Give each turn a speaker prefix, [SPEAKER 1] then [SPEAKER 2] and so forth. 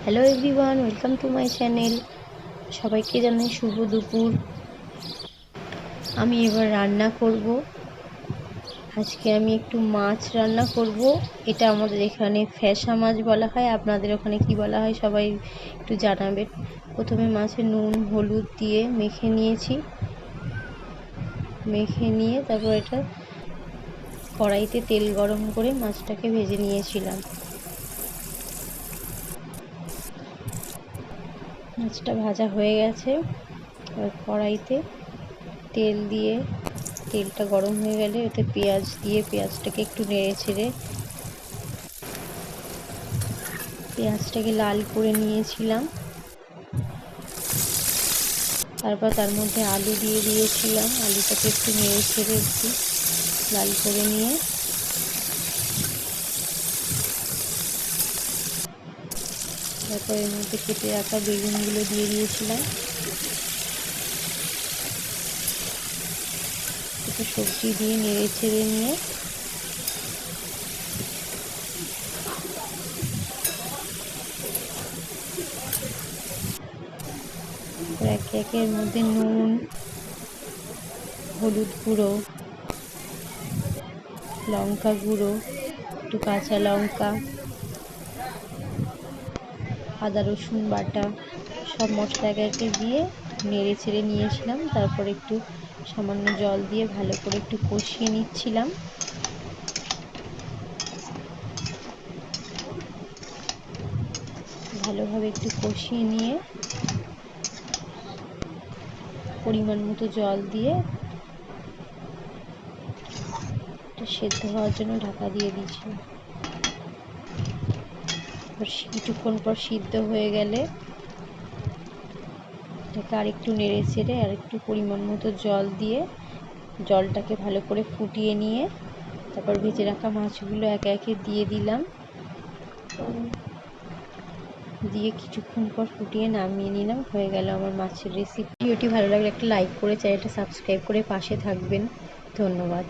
[SPEAKER 1] Hello everyone, welcome to my channel. সবাইকে জানাই শুভ দুপুর। আমি এবার রান্না করব। আজকে আমি একটু মাছ রান্না করব। এটা আমাদের এখানে ফ্যাসা মাছ বলা হয়, আপনাদের ওখানে কি বলা হয় সবাই একটু জানাবেন। প্রথমে মাছে নুন হলুদ দিয়ে মেখে নিয়েছি। মেখে নিয়ে তারপর এটা কড়াইতে তেল গরম করে মাছটাকে ভেজে নিয়েছিলাম। মাছটা ভাজা হয়ে গেছে। এবার কড়াইতে তেল দিয়ে তেলটা গরম হয়ে গেলে ওতে পেঁয়াজ দিয়ে পেঁয়াজটাকে একটু নেড়ে ছেড়ে পেঁয়াজটাকে লাল করে নিয়েছিলাম। তারপর তার মধ্যে আলু দিয়ে দিয়েছিলাম। আলুটাকে একটু নেড়ে ছেড়ে একটু লাল করে নিয়ে তারপর এর মধ্যে কেটে রাখা বেগুনগুলো দিয়ে দিয়েছিলাম। একটু সবজি দিয়ে নেড়ে ছেড়ে নিয়ে একে একে এর মধ্যে নুন হলুদ গুঁড়ো লঙ্কা গুঁড়ো একটু কাঁচা লঙ্কা আদা রসুন বাটা সব মশলা একে একে দিয়ে নেড়ে ছেড়ে নিয়েছিলাম। তারপর একটু সামান্য জল দিয়ে ভালো করে একটু কষিয়ে নিচ্ছিলাম। ভালোভাবে একটু কষিয়ে নিয়ে পরিমাণ মতো জল দিয়ে সেদ্ধ হওয়ার জন্য ঢাকা দিয়ে দিয়েছিলাম। কিছুক্ষণ পর সিদ্ধ হয়ে গেলে এটাকে আরেকটু নেড়ে ছেড়ে আর একটু পরিমাণ মতো জল দিয়ে জলটাকে ভালো করে ফুটিয়ে নিয়ে তারপর ভেজে রাখা মাছগুলো একে একে দিয়ে দিলাম। দিয়ে কিছুক্ষণ পর ফুটিয়ে নামিয়ে নিলাম। হয়ে গেল আমার মাছের রেসিপি। ভিডিওটি ভালো লাগলে একটা লাইক করে চ্যানেলটা সাবস্ক্রাইব করে পাশে থাকবেন। ধন্যবাদ।